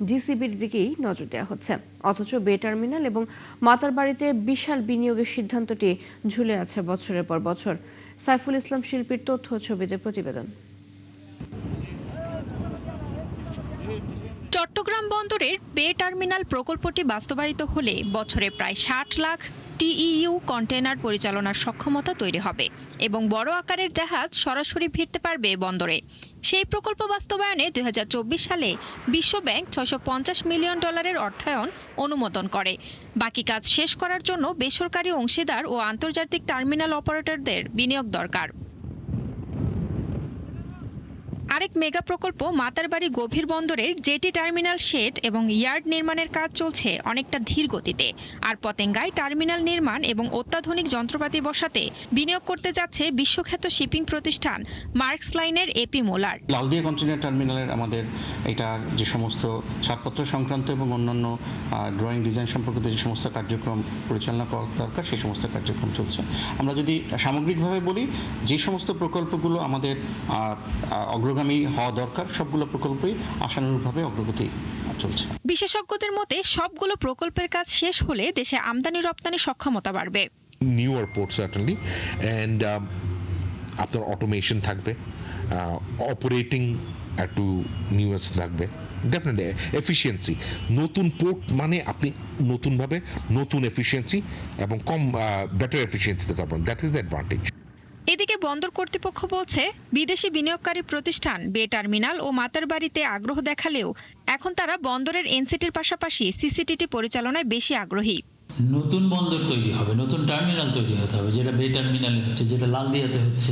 ডিসিবির দিকেই নজর দেওয়া হচ্ছে। অথচ বে টার্মিনাল এবং মাতারবাড়িতে বিশাল বিনিয়োগের সিদ্ধান্তটি ঝুলে আছে বছরের পর বছর। সাইফুল ইসলাম শিল্পীর তথ্য ছবিতে প্রতিবেদন। চট্টগ্রাম বন্দরের বে টার্মিনাল প্রকল্পটি বাস্তবায়িত হলে বছরে প্রায় ৬০ লাখ টিইইউ কন্টেইনার পরিচালনার সক্ষমতা তৈরি হবে এবং বড় আকারের জাহাজ সরাসরি ভিড়তে পারবে বন্দরে। সেই প্রকল্প বাস্তবায়নে ২০২৪ সালে বিশ্বব্যাংক $৬৫০ মিলিয়ন অর্থায়ন অনুমোদন করে। বাকি কাজ শেষ করার জন্য বেসরকারি অংশীদার ও আন্তর্জাতিক টার্মিনাল অপারেটরদের বিনিয়োগ দরকার। আরেক মেগা প্রকল্প মাতারবাড়ি গভীর বন্দরের জেটি টার্মিনাল শেড এবং ইয়ার্ড নির্মাণের কাজ চলছে অনেকটা ধীর গতিতে। আর পতেঙ্গায় টার্মিনাল নির্মাণ এবং অত্যাধুনিক যন্ত্রপাতি বসাতে বিনিয়োগ করতে যাচ্ছে বিশ্বখ্যাত শিপিং প্রতিষ্ঠান মার্কস লাইনের এপি মোলার। লালদিয়া কন্টেইনার টার্মিনালের আমাদের এটার যে সমস্ত ছাড়পত্র সংক্রান্ত এবং অন্যান্য ড্রয়িং ডিজাইন সম্পর্কিত যে সমস্ত কার্যক্রম পরিচালনা করা দরকার সেই সমস্ত কার্যক্রম চলছে। আমরা যদি সামগ্রিকভাবে বলি, যে সমস্ত প্রকল্পগুলো আমাদের অগ্রগামী হওয়া দরকার সবগুলো প্রকল্পই আশানুরূপভাবে অগ্রগতি চলছে। বিশেষজ্ঞদের মতে সবগুলো প্রকল্পের কাজ শেষ হলে দেশে আমদানি রপ্তানি সক্ষমতা বাড়বে। নিউ এয়ারপোর্ট সার্টেনলি এন্ড আপনার অটোমেশন থাকবে, অপারেটিং একটু নিউজ থাকবে, ডেফিনেটলি এফিসিয়েন্সি। নতুন পোর্ট মানে আপনি নতুনভাবে নতুন এফিসিয়েন্সি এবং কম বেটার এফিসিয়েন্সিতে করবেন, দ্যাট ইজ দ্য অ্যাডভান্টেজ। এদিকে বন্দর কর্তৃপক্ষ বলছে বিদেশি বিনিয়োগকারী প্রতিষ্ঠান বে টার্মিনাল ও মাতারবাড়িতে আগ্রহ দেখালেও এখন তারা বন্দরের এনসিটির পাশাপাশি সিসিটিটি পরিচালনায় বেশি আগ্রহী। নতুন বন্দর তৈরি হবে, নতুন টার্মিনাল তৈরি হতে হবে, যেটা বে টার্মিনালে হচ্ছে, যেটা লালদিয়াতে হচ্ছে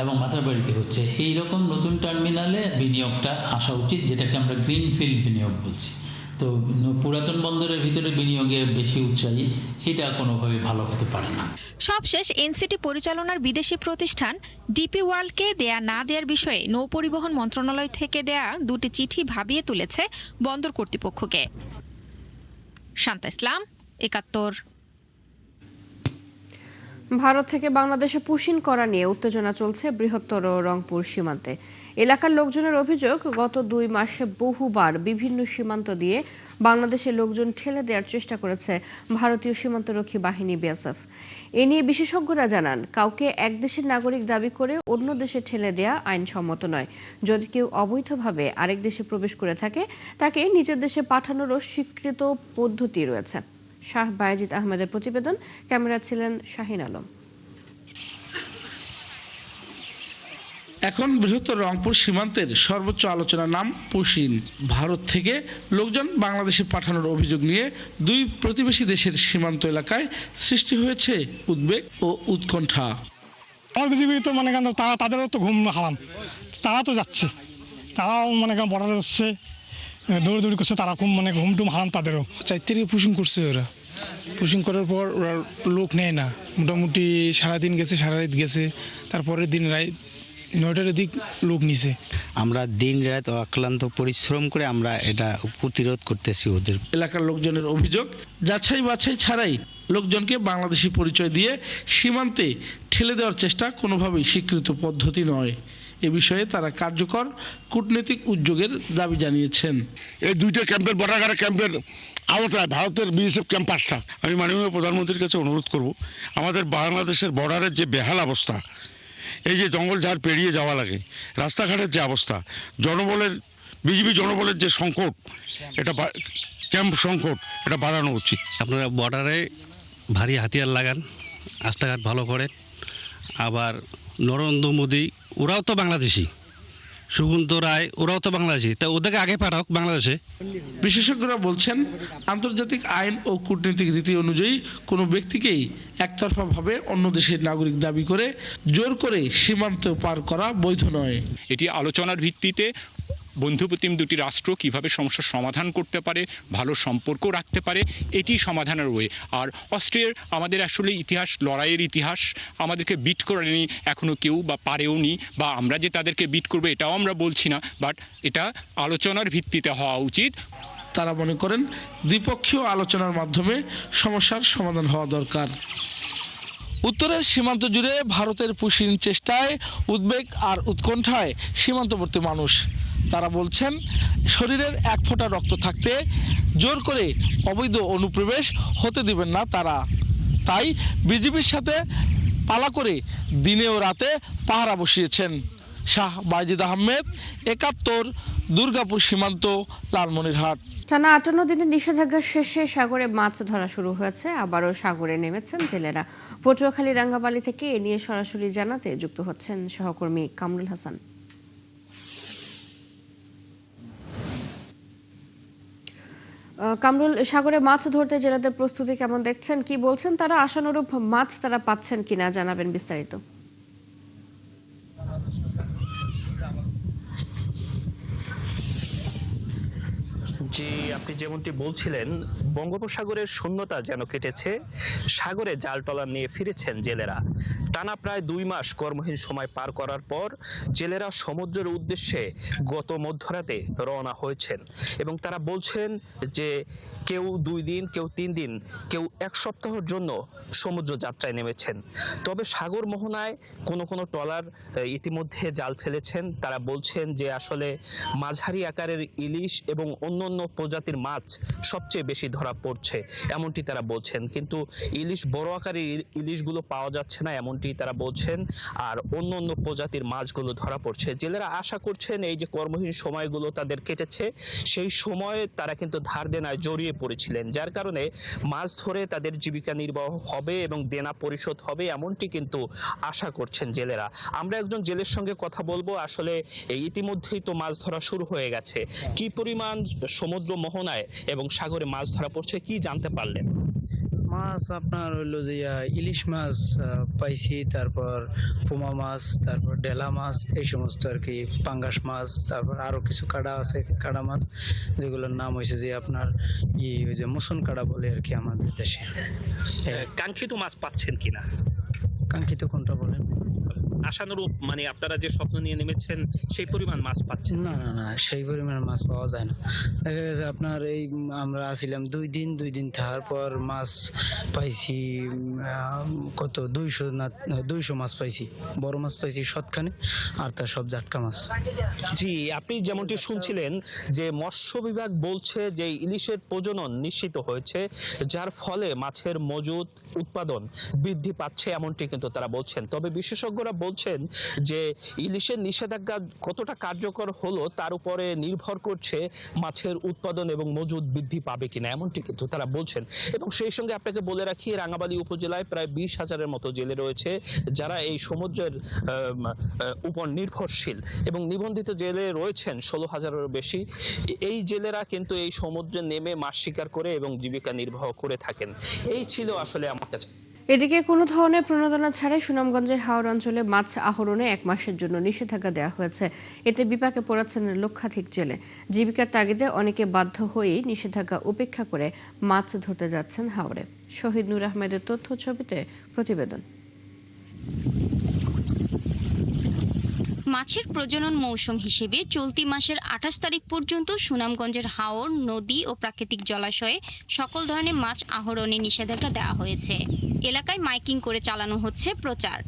এবং মাতারবাড়িতে হচ্ছে। এই রকম নতুন টার্মিনালে বিনিয়োগটা আসা উচিত, যেটাকে আমরা গ্রিনফিল্ড বিনিয়োগ বলছি। তো পুরাতন বন্দরের ভিতরে বিনিয়োগে বেশি উৎসাহী, এটা কোনোভাবে ভালো হতে পারে না। সবশেষ এনসিটি পরিচালনার বিদেশি প্রতিষ্ঠান ডিপি ওয়ার্ল্ডকে দেয়া না দেওয়ার বিষয়ে নৌ পরিবহন মন্ত্রণালয় থেকে দেয়া দুটি চিঠি ভাবিয়ে তুলেছে বন্দর কর্তৃপক্ষকে। শান্তা ইসলাম, ৭১। ভারত থেকে বাংলাদেশে পুশিন করা নিয়ে উত্তেজনা চলছে বৃহত্তর রংপুর সীমান্তে। এলাকার লোকজনের অভিযোগ, গত ২ মাসে বহুবার বিভিন্ন সীমান্ত দিয়ে বাংলাদেশের লোকজন ঠেলে দেওয়ার চেষ্টা করেছে ভারতীয় সীমান্তরক্ষী বাহিনী বিএসএফ। এ নিয়ে বিশেষজ্ঞরা জানান, কাউকে এক দেশের নাগরিক দাবি করে অন্য দেশে ঠেলে দেয়া আইনসম্মত নয়। যদি কেউ অবৈধভাবে আরেক দেশে প্রবেশ করে থাকে, তাকে নিজের দেশে পাঠানোরও স্বীকৃত পদ্ধতি রয়েছে। শাহ বায়েজিদ আহমেদের প্রতিবেদন, ক্যামেরা ছিলেন শাহিন আলম। এখন বৃহত্তর রংপুর সীমান্তের সর্বোচ্চ আলোচনার নাম পুশিন। ভারত থেকে লোকজন বাংলাদেশে পাঠানোর অভিযোগ নিয়ে দুই প্রতিবেশী দেশের সীমান্ত এলাকায় সৃষ্টি হয়েছে উদ্বেগ ও উৎকণ্ঠা। আমার পৃথিবী তো মনে করেন তাদেরও তো ঘুম হারাম, তারা তো যাচ্ছে, তারাও মনে করেন বর্ডারে যাচ্ছে, দৌড়দৌড়ি করছে, তারা খুব মানে ঘুমটুম হারাম তাদেরও। 4 তারিখে পুশিং করছে ওরা। পুশিং করার পর ওরা লোক নেয় না, মোটামুটি সারাদিন গেছে, সারা রাত গেছে, তারপরের দিন রাত 9টার দিক লোক নিছে। আমরা দিন রাত অক্লান্ত পরিশ্রম করে আমরা এটা প্রতিরোধ করতেছি ওদের। এলাকার লোকজনের অভিযোগ, যাচাই বাছাই ছাড়াই লোকজনকে বাংলাদেশি পরিচয় দিয়ে সীমান্তে ঠেলে দেওয়ার চেষ্টা কোনোভাবেই স্বীকৃত পদ্ধতি নয়। এ বিষয়ে তারা কার্যকর কূটনৈতিক উদ্যোগের দাবি জানিয়েছেন। এই 2টা ক্যাম্পের বর্ডার ক্যাম্পের আওতায় ভারতের বিএসএফ ক্যাম্প 5টা। আমি মাননীয় প্রধানমন্ত্রীর কাছে অনুরোধ করব, আমাদের বাংলাদেশের বর্ডারের যে বেহাল অবস্থা, এই যে জঙ্গল ঝাড় পেরিয়ে যাওয়া লাগে, রাস্তাঘাটের যে অবস্থা, জনবলের বিজিবি জনবলের যে সংকট, এটা ক্যাম্প সংকট, এটা বাড়ানো উচিত। আপনারা বর্ডারে ভারী হাতিয়ার লাগান, রাস্তাঘাট ভালো করেন। আবার নরেন্দ্র মোদী ওরাও তো বাংলাদেশি, সুগন্ত রায় ওরাও তো বাংলাদেশি, তা ওদেরকে আগে পাঠাক বাংলাদেশে। বিশেষজ্ঞরা বলছেন, আন্তর্জাতিক আইন ও কূটনৈতিক রীতি অনুযায়ী কোনো ব্যক্তিকেই একতরফাভাবে অন্য দেশের নাগরিক দাবি করে জোর করে সীমান্ত পার করা বৈধ নয়। এটি আলোচনার ভিত্তিতে বন্ধুপ্রতিম দুটি রাষ্ট্র কিভাবে সমস্যার সমাধান করতে পারে, ভালো সম্পর্ক রাখতে পারে, এটি সমাধানের ওয়ে। আর অস্ট্রিয়ার আমাদের আসলে ইতিহাস, লড়াইয়ের ইতিহাস, আমাদেরকে বিট করেনি এখনও কেউ, বা পারেও নি, বা আমরা যে তাদেরকে বিট করবো এটাও আমরা বলছি না, বাট এটা আলোচনার ভিত্তিতে হওয়া উচিত। তারা মনে করেন দ্বিপক্ষীয় আলোচনার মাধ্যমে সমস্যার সমাধান হওয়া দরকার। উত্তরের সীমান্ত জুড়ে ভারতের পুশিন চেষ্টায় উদ্বেগ আর উৎকণ্ঠায় সীমান্তবর্তী মানুষ। তারা বলছেন, শরীরের এক ফোঁটা রক্ত থাকতে জোর করে অবৈধ অনুপ্রবেশ হতে দিবেন না তারা। তাই বিজিবির সাথে পালা করে দিনে ও রাতে পাহারা বসিয়েছেন। শাহ বায়েজিদ আহমেদ, ৭১, দুর্গাপুর সীমান্ত, লালমনিরহাট। টানা 58 দিনের নিষেধাজ্ঞা শেষে সাগরে মাছ ধরা শুরু হয়েছে। আবারও সাগরে নেমেছেন জেলেরা। পটুয়াখালী রাঙ্গামালী থেকে এ নিয়ে সরাসরি জানাতে যুক্ত হচ্ছেন সহকর্মী কামরুল হাসান। কামরুল, সাগরে মাছ ধরতে জেলেদের প্রস্তুতি কেমন দেখছেন, কি বলছেন তারা, আশানুরূপ মাছ তারা পাচ্ছেন কিনা জানাবেন বিস্তারিত। জি, আপনি যেমনটি বলছিলেন, বঙ্গোপসাগরের শূন্যতা যেন কেটেছে। সাগরে জাল টলার নিয়ে ফিরেছেন জেলেরা। টানা প্রায় 2 মাস কর্মহীন সময় পার করার পর জেলেরা সমুদ্রের উদ্দেশ্যে গত মধ্যরাতে রওনা হয়েছেন এবং তারা বলছেন যে কেউ 2 দিন, কেউ 3 দিন, কেউ 1 সপ্তাহের জন্য সমুদ্র যাত্রায় নেমেছেন। তবে সাগর মোহনায় কোনো ট্রলার ইতিমধ্যে জাল ফেলেছেন। তারা বলছেন যে আসলে মাঝারি আকারের ইলিশ এবং অন্যান্য প্রজাতির মাছ সবচেয়ে বেশি ধরা পড়ছে, এমনটি তারা বলছেন। কিন্তু ইলিশ, বড় আকারের ইলিশগুলো পাওয়া যাচ্ছে না, এমনটি তারা বলছেন। আর অন্যান্য প্রজাতির মাছগুলো ধরা পড়ছে। জেলেরা আশা করছেন এই যে কর্মহীন সময়গুলো তাদের কেটেছে, সেই সময়ে তারা কিন্তু ধার দেনায় জড়িয়ে পড়েছিলেন, যার কারণে মাছ ধরে তাদের জীবিকা নির্বাহ হবে এবং দেনা পরিশোধ হবে, এমনটি কিন্তু আশা করছেন জেলেরা। আমরা একজন জেলের সঙ্গে কথা বলবো। আসলে ইতিমধ্যেই তো মাছ ধরা শুরু হয়ে গেছে, কি পরিমাণ সমুদ্র মোহনায় এবং সাগরে মাছ ধরা পড়ছে, কি জানতে পারলেন? মাছ আপনার হইলো যে ইলিশ মাছ পাইছি, তারপর পোমা মাছ, তারপর ডেলা মাছ, এই সমস্ত আর কি, পাঙ্গাস মাছ, তারপর আরো কিছু কাড়া আছে, কাড়া মাছ, যেগুলোর নাম হয়েছে যে আপনার ওই যে মুসন কাড়া বলে আর কি আমাদের দেশে। কাঙ্ক্ষিত মাছ পাচ্ছেন কিনা? কাঙ্ক্ষিত কোনটা বলেন? আশানুরূপ, মানে আপনারা যে স্বপ্ন নিয়ে নেমেছেন সেই পরিমাণ মাছ পাচ্ছেন? না, সেই পরিমাণ মাছ পাওয়া যায় না। দেখা গেছে আপনার এই আমরা আসছিলাম 2 দিন থাকার পর মাছ পাইছি কত 200 মাছ পাইছি, বড় মাছ পাইছি 7খানে, আর তার সব জাটকা মাছ। জি, আপনি যেমনটি শুনছিলেন যে মৎস্য বিভাগ বলছে যে ইলিশের প্রজনন নিশ্চিত হয়েছে, যার ফলে মাছের মজুদ, উৎপাদন বৃদ্ধি পাচ্ছে, এমনটি কিন্তু তারা বলছেন। তবে বিশেষজ্ঞরা বলছেন যে ইলিশের নিষেধাজ্ঞা কতটা কার্যকর হলো তার উপরে নির্ভর করছে মাছের উৎপাদন এবং মজুদ বৃদ্ধি পাবে কিনা, এমনটি কিন্তু তারা বলছেন। এবং সেই সঙ্গে আপনাকে বলে রাখি, রাঙ্গামালী উপজেলায় প্রায় 20,000-এর মতো জেলে রয়েছে যারা এই সমুদ্রের উপর নির্ভরশীল, এবং নিবন্ধিত জেলে রয়েছেন 16,000-এরও বেশি। এই জেলেরা কিন্তু এই সমুদ্রে নেমে মাছ শিকার করে এবং জীবিকা নির্বাহ করে থাকেন। এই ছিল আসলে আমার কাছে। এদিকে কোনো ধরনের প্রণোদনা ছাড়াই সুনামগঞ্জের হাওর অঞ্চলে মাছ আহরণে 1 মাসের জন্য নিষেধাজ্ঞা দেওয়া হয়েছে। এতে বিপাকে পড়েছেন লক্ষাধিক জেলে। জীবিকার তাগিদে অনেকে বাধ্য হয়েই নিষেধাজ্ঞা উপেক্ষা করে মাছ ধরতে যাচ্ছেন হাওরে। শহীদ নূর আহমেদের তথ্য ছবিতে প্রতিবেদন। মাছের প্রজনন মৌসুম হিসেবে চলতি মাসের 28 তারিখ পর্যন্ত সুনামগঞ্জের হাওর, নদী ও প্রাকৃতিক জলাশয়ে সকল ধরনের মাছ আহরণে নিষেধাজ্ঞা দেওয়া হয়েছে। এলাকায় মাইকিং করে চালানো হচ্ছে প্রচার।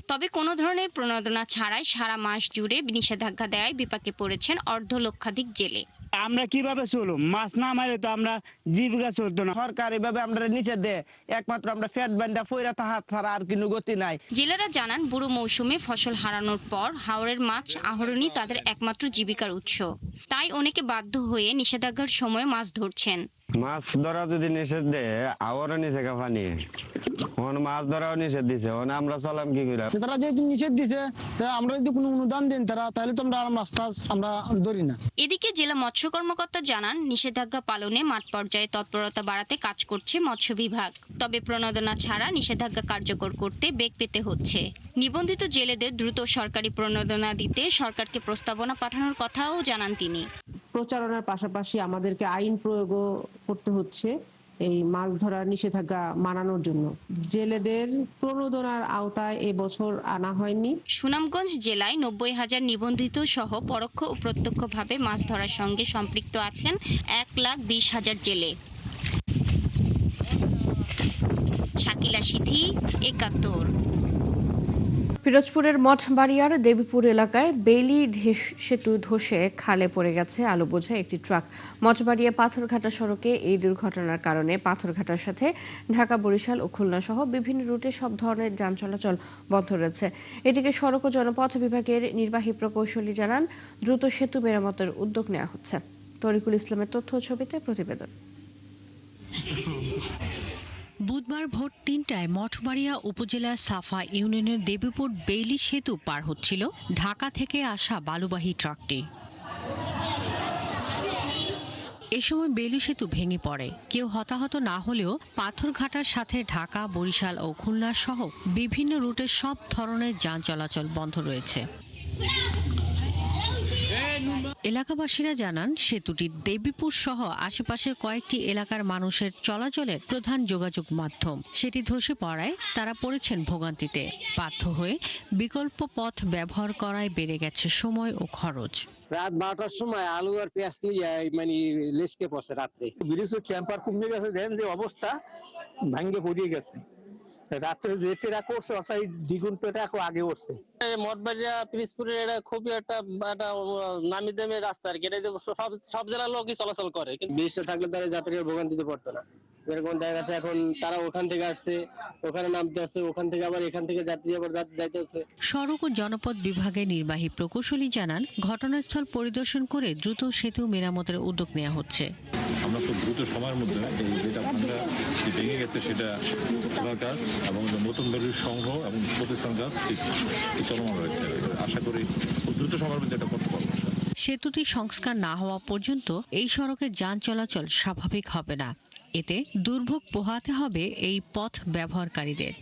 তবে কোনো ধরনের প্রণোদনা ছাড়াই সারা মাস জুড়ে নিষেধাজ্ঞা দেওয়ায় বিপাকে পড়েছেন অর্ধলক্ষাধিক জেলে। আমরা কিভাবে চলুম? মাছ না মারে তো আমরা জীবিকা চলতো না। সরকার এভাবে আমরা নিষেধ দেয়, একমাত্র আমরা ফ্যাট বান্ডা ফইরা হাত ছাড়া আর কোনো গতি নাই। জেলেরা জানান, বুড়ো মৌসুমে ফসল হারানোর পর হাওরের মাছ আহরণই তাদের একমাত্র জীবিকার উৎস। তাই অনেকে বাধ্য হয়ে নিষেধাজ্ঞার সময় মাছ ধরছেন। মাছ ধরা যদি নিষেধ দেয়, আওয়ারও নিষেধ পানি মাছ ধরাও নিষেধ দিছে, আমরা চলাম কি করে? তারা যেহেতু নিষেধ দিছে, আমরা যদি কোনো অনুদান দেন তারা, তাহলে তো আমরা ধরি না। এদিকে জেলা মৎস্য কর্মকর্তা জানান, নিষেধাজ্ঞা পালনে মাঠ পর্যায়ে তৎপরতা বাড়াতে কাজ করছে মৎস্য বিভাগ। তবে প্রণোদনা ছাড়া নিষেধাজ্ঞা কার্যকর করতে বেগ পেতে হচ্ছে। নিবন্ধিত জেলেদের দ্রুত সরকারি প্রণোদনা দিতে সরকারকে প্রস্তাবনা পাঠানোর কথাও জানান তিনি। প্রচারণার পাশাপাশি আমাদেরকে আইন প্রয়োগও করতে হচ্ছে এই মাছ ধরার নিষেধাজ্ঞা মানানোর জন্য। জেলেদের প্রণোদনার আওতায় এবছর আনা হয়নি। সুনামগঞ্জ জেলায় 90,000 নিবন্ধিত সহ পরোক্ষ ও প্রত্যক্ষভাবে মাছ ধরার সঙ্গে সম্পৃক্ত আছেন 1,20,000 জেলে। শাকিলা সিথি, 71। পিরোজপুরের মঠবাড়িয়ার দেবীপুর এলাকায় বেইলি সেতু ধসে খালে পড়ে গেছে আলু বোঝাই একটি ট্রাক। মঠবাড়িয়া পাথরঘাটা সড়কে এই দুর্ঘটনার কারণে পাথরঘাটার সাথে ঢাকা, বরিশাল ও খুলনা সহ বিভিন্ন রুটে সব ধরনের যান চলাচল বন্ধ রয়েছে। এদিকে সড়ক ও জনপথ বিভাগের নির্বাহী প্রকৌশলী জানান, দ্রুত সেতু মেরামতের উদ্যোগ নেওয়া হচ্ছে। তরিকুল ইসলামের তথ্য ও ছবিতে প্রতিবেদন। বুধবার ভোর ৩টায় মঠবাড়িয়া উপজেলার সাফা ইউনিয়নের দেবীপুর বেইলি সেতু পার হচ্ছিল ঢাকা থেকে আসা বালুবাহী ট্রাকটি। এ সময় বেইলি সেতু ভেঙে পড়ে। কেউ হতাহত না হলেও পাথরঘাটার সাথে ঢাকা, বরিশাল ও খুলনা সহ বিভিন্ন রুটে সব ধরনের যান চলাচল বন্ধ রয়েছে। এলাকাবাসীরা জানান, সেতুটি দেবীপুর সহ আশেপাশের কয়েকটি এলাকার মানুষের চলাচলের প্রধান যোগাযোগ মাধ্যম। সেটি ধসে পড়ায় তারা পড়েছেন ভোগান্তিতে। বাধ্য হয়ে বিকল্প পথ ব্যবহার করায় বেড়ে গেছে সময় ও খরচ। রাত 12টার সময় আলু আর পেঁয়াজ নিয়ে মানে লেসকে পড়ছে রাত্রে। ব্রিজের ক্যাম্পার কমে গেছে, দেখেন যে অবস্থা ভাঙ্গে পড়িয়ে গেছে। রাত্রে যেটা করছে অসাই দ্বিগুণ পেটা আগে উঠছে। মঠবাড়িয়া পিরোজপুরের এটা খুবই একটা নামি দামি রাস্তা আর কি। এটা সব জেলার লোকই চলাচল করে, কিন্তু ব্রিজটা থাকলে তারা যাত্রীরা ভোগান্তিতে পড়তো না। এরকম দেখা গেছে এখন তারা ওখান থেকে আসছে, ওখানে নামতে আসছে, ওখান থেকে আবার এখান থেকে যাত্রী আবার যাইতে হচ্ছে। সড়ক ও জনপথ বিভাগের নির্বাহী প্রকৌশলী জানান, ঘটনাস্থল পরিদর্শন করে দ্রুত সেতু মেরামতের উদ্যোগ নেওয়া হচ্ছে। আমরা খুব দ্রুত সময়ের মধ্যে যেটা ভাঙা ভেঙে গেছে সেটা খোলার কাজ এবং নতুন দলীয় সংগ্রহ এবং প্রতিষ্ঠান কাজ ঠিক চলমান রয়েছে। আশা করি খুব দ্রুত সময়ের মধ্যে এটা করতে পারবো। সেতুটি সংস্কার না হওয়া পর্যন্ত এই সড়কে যান চলাচল স্বাভাবিক হবে না। এতে দুর্ভোগ পোহাতে হবে এই পথ ব্যবহারকারীদের।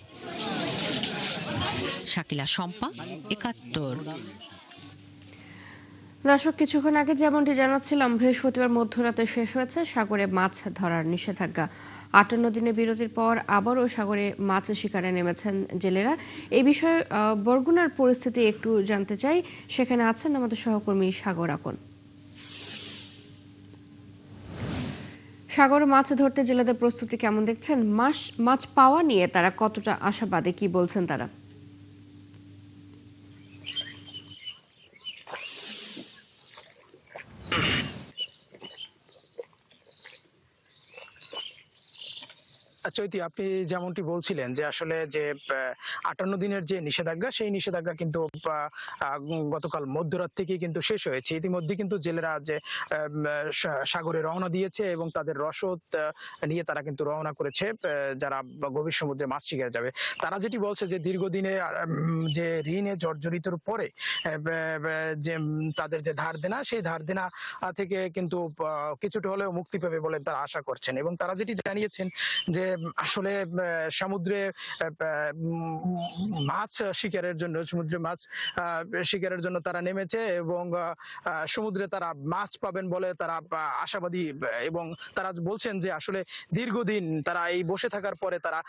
শাকিলা শম্পা, ৭১। দর্শক, কিছুক্ষণ আগে যেমনটি জানাচ্ছিলাম, বৃহস্পতিবার মধ্যরাতে শেষ হয়েছে সাগরে মাছ ধরার নিষেধাজ্ঞা। ৫৮ দিনের বিরতির পর আবারও সাগরে মাছ শিকারে নেমেছেন জেলেরা। এই বিষয়ে বরগুনার পরিস্থিতি একটু জানতে চাই। সেখানে আছেন আমাদের সহকর্মী সাগর আকন। সাগরে মাছ ধরতে জেলেদের প্রস্তুতি কেমন দেখছেন? মাছ পাওয়া নিয়ে তারা কতটা আশাবাদী, কি বলছেন তারা? চৈতি, আপনি যেমনটি বলছিলেন যে আসলে যে ৫৮ দিনের যে নিষেধাজ্ঞা, সেই নিষেধাজ্ঞা কিন্তু গতকাল মধ্যরাত থেকে কিন্তু শেষ হয়েছে। ইতিমধ্যে কিন্তু জেলেরা যে সাগরে রওনা দিয়েছে এবং তাদের রসদ নিয়ে তারা কিন্তু রওনা করেছে যারা গভীর সমুদ্রে মাছ শিকারে যাবে। তারা যেটি বলছে যে দীর্ঘদিনে যে ঋণে জর্জরিতর পরে যে তাদের যে ধার দেনা, সেই ধার দেনা থেকে কিন্তু কিছুটা হলেও মুক্তি পাবে বলে তারা আশা করছেন। এবং তারা যেটি জানিয়েছেন যে আসলে সমুদ্রে মাছ শিকারের জন্য, সমুদ্রে মাছ শিকারের জন্য তারা নেমেছে এবং সমুদ্রে তারা মাছ পাবেন বলে তারা আশাবাদী। এবং তারা বলছেন যে আসলে দীর্ঘদিন তারা এই বসে থাকার পরে তারা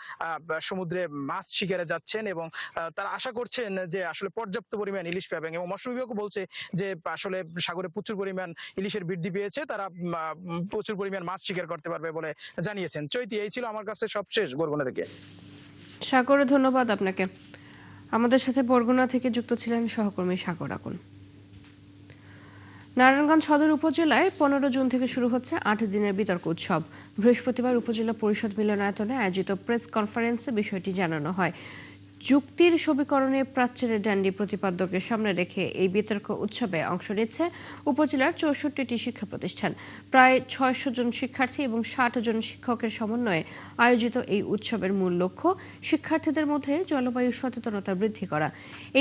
সমুদ্রে মাছ শিকারে যাচ্ছেন এবং তারা আশা করছেন যে আসলে পর্যাপ্ত পরিমাণ ইলিশ পাবেন। এবং মৎস্য বিভাগও বলছে যে আসলে সাগরে প্রচুর পরিমাণ ইলিশের বৃদ্ধি পেয়েছে, তারা প্রচুর পরিমাণ মাছ শিকার করতে পারবে বলে জানিয়েছেন। চৈতি, এই ছিল আমার কাছে সবশেষ বরগুনা থেকে। সাগর, ধন্যবাদ আপনাকে। আমাদের সাথে বরগুনা থেকে যুক্ত ছিলেন সহকর্মী সাগর আকন। নারায়ণগঞ্জ সদর উপজেলায় ১৫ জুন থেকে শুরু হচ্ছে ৮ দিনের বিতর্ক উৎসব। বৃহস্পতিবার উপজেলা পরিষদ মিলনায়তনে আয়োজিত প্রেস কনফারেন্সে বিষয়টি জানানো হয়। যুক্তির সমীকরণে প্রাচ্যের ডান্ডি প্রতিপাদ্যকে সামনে রেখে এই বিতর্ক উৎসবে অংশ নিচ্ছে উপজেলার ৬৪টি শিক্ষা প্রতিষ্ঠান। প্রায় ৬০০ জন শিক্ষার্থী এবং ৬০ জন শিক্ষকের সমন্বয়ে আয়োজিত এই উৎসবের মূল লক্ষ্য শিক্ষার্থীদের মধ্যে জলবায়ু সচেতনতা বৃদ্ধি করা।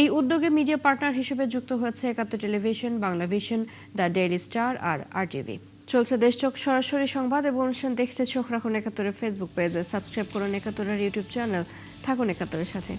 এই উদ্যোগে মিডিয়া পার্টনার হিসেবে যুক্ত হয়েছে ৭১ television, Bangla vision, the daily star আর RTV। চলছে দেশচোখ সরাসরি সংবাদ এবং অনুষ্ঠান দেখতে চোখ রাখুন ৭১-এর ফেসবুক পেজে, সাবস্ক্রাইব করুন ৭১-এর ইউটিউব চ্যানেল। থাকুন ৭১-এর সাথে।